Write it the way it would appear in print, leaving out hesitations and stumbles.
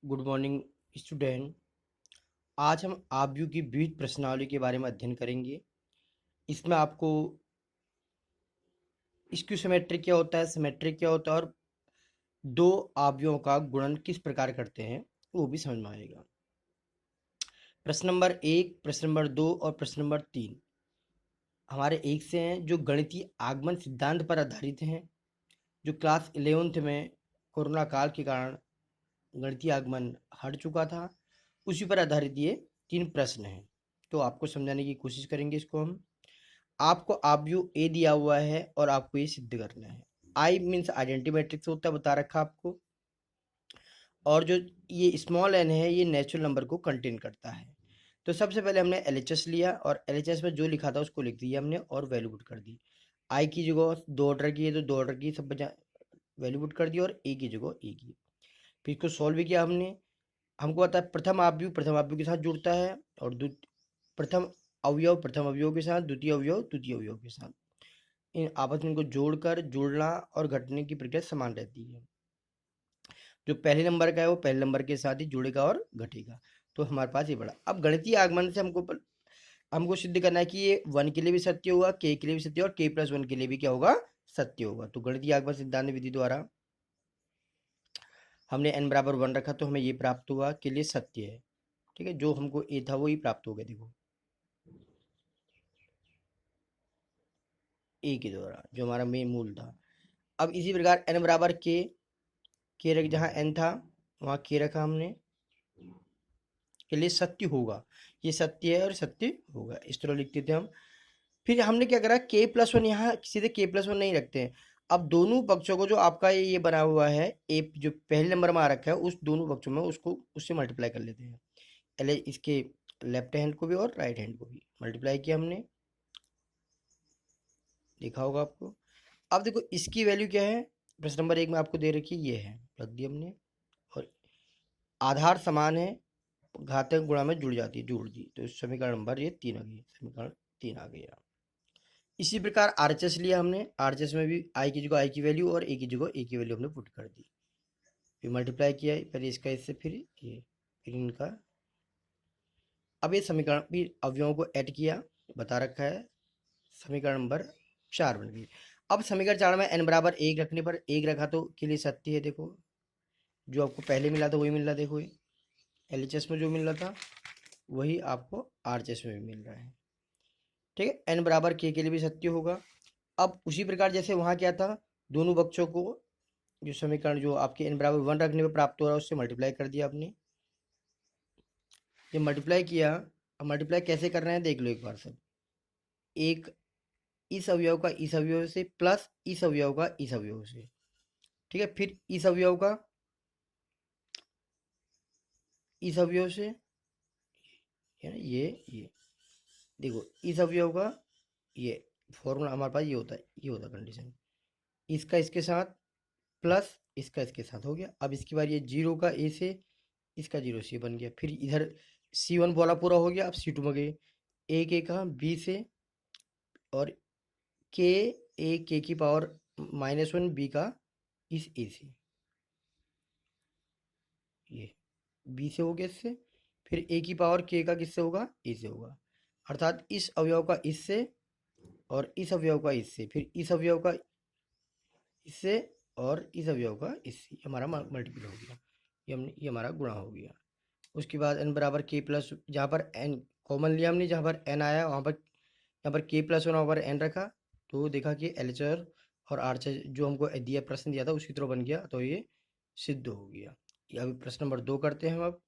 Good morning student. आज हम आव्यूह की विविध प्रश्नावली के बारे में अध्ययन करेंगे। इसमें आपको स्क्यू सिमेट्री क्या होता है, सिमेट्री क्या होता है और दो आव्यूहों का गुणन किस प्रकार करते हैं वो भी समझ में आएगा। प्रश्न नंबर 1, प्रश्न नंबर 2 और प्रश्न नंबर 3 हमारे एक से हैं, जो गणितीय आगमन सिद्धांत पर आधारित हैं। जो क्लास 11th में कोरोना काल के कारण गणितीय आगमन हट चुका था, उसी पर आधारित ये 3 प्रश्न हैं। तो आपको समझाने की कोशिश करेंगे इसको हम। आपको आव्यूह ए दिया हुआ है और आपको ये सिद्ध करना है। आई मीन्स आइडेंटिटी मैट्रिक्स होता है, बता रखा आपको। और जो ये स्मॉल एन है, ये नेचुरल नंबर को कंटेन करता है। तो सबसे पहले हमने एलएचएस लिया और एलएचएस में जो लिखा था उसको लिख दिया हमने और वैल्यू पुट कर दी। आई की जगह 2 ऑर्डर की है तो 2 ऑर्डर की सब बचा वैल्यू पुट कर दी और ए की जगह ए की। फिर इसको सॉल्व भी किया हमने। हमको पता है प्रथम आव्यूह के साथ जुड़ता है और प्रथम अवयव के साथ, द्वितीय अवयव के साथ। इन आपस में इनको जोड़कर जुड़ना और घटने की प्रक्रिया समान रहती है। जो पहले नंबर का है वो पहले नंबर के साथ ही जुड़ेगा और घटेगा। तो हमारे पास ये बड़ा। अब गणितीय आगमन से हमको सिद्ध करना है कि ये 1 के लिए भी सत्य होगा, के लिए भी सत्य और k+1 के लिए भी क्या होगा, सत्य होगा। तो गणितीय आगमन सिद्धांत विधि द्वारा हमने n बराबर 1 रखा तो हमें ये प्राप्त हुआ के लिए सत्य है। ठीक है, जो हमको ए था वो ही प्राप्त हो गया। देखो ए के द्वारा जो हमारा मेन मूल था। अब इसी प्रकार n बराबर के रख, जहाँ n था वहाँ के रखा हमने, के लिए सत्य होगा। ये सत्य है और सत्य होगा, इस तरह लिखते थे हम। फिर हमने क्या करा, k+1 यहाँ सीधे k+1 नहीं रखते हैं। अब दोनों पक्षों को, जो आपका ये बना हुआ है ए जो पहले नंबर में आ रखा है, उस दोनों पक्षों में उसको उससे मल्टीप्लाई कर लेते हैं। पहले इसके लेफ्ट हैंड को भी और राइट हैंड को भी मल्टीप्लाई किया हमने, देखा होगा आपको। अब देखो इसकी वैल्यू क्या है, प्रश्न नंबर 1 में आपको दे रखी ये है, रख दी हमने। और आधार समान है, घातांक गुणा में जुड़ जाती है, जुड़ दी, तो समीकरण नंबर ये 3 आ गई, समीकरण 3 आ गया। इसी प्रकार आरएचएस लिया हमने, आरएचएस में भी आई की जगह आई की वैल्यू और ए की जगह ए की वैल्यू हमने पुट कर दी। फिर मल्टीप्लाई किया, पहले इसका इससे फिर ये, फिर इनका। अब ये समीकरण भी अवयवों को ऐड किया, बता रखा है, समीकरण नंबर 4 बन गई। अब समीकरण 4 में n बराबर 1 रखने पर 1 रखा तो के लिए सत्य है। देखो जो आपको पहले मिला था वही मिल रहा है, देखो ये एलएचएस में जो मिल रहा था वही आपको आरएचएस में भी मिल रहा है। ठीक है, n बराबर के लिए भी सत्य होगा। अब उसी प्रकार जैसे वहाँ क्या था, दोनों पक्षों को जो समीकरण जो आपके n बराबर 1 रखने पर प्राप्त हो रहा है उससे मल्टीप्लाई कर दिया आपने। ये मल्टीप्लाई किया, अब मल्टीप्लाई कैसे कर रहे हैं देख लो एक बार सब। एक इस अवयव का इस अवयव से प्लस इस अवयव का इस अवयव से। ठीक है, फिर इस अवयव का इस अवयव से, है ना, ये देखो इस अवयव का ये फॉर्मूला हमारे पास ये होता कंडीशन। इसका इसके साथ प्लस इसका इसके साथ हो गया। अब इसकी बार ये 0 का ए से, इसका 0 से बन गया। फिर इधर C1 वाला पूरा हो गया, अब C2 में गए, ए के का बी से और के की पावर -1 बी का इस ए से, ये बी से हो गया इससे। फिर ए की पावर के का किससे होगा, ए से होगा। अर्थात इस अवयव का इससे और इस अवयव का इससे, फिर इस अवयव का इससे और इस अवयव का इससे, हमारा मल्टीपल हो गया। ये हमारा गुणा हो गया। उसके बाद n बराबर k प्लस, जहाँ पर n कॉमन लिया हमने, जहाँ पर n आया वहाँ पर यहाँ पर k+1 वहाँ पर n रखा, तो देखा कि एलएचएस और आरएचएस जो हमको दिया प्रश्न दिया था उसी तरह बन गया, तो ये सिद्ध हो गया। ये अभी प्रश्न नंबर 2 करते हैं हम अब।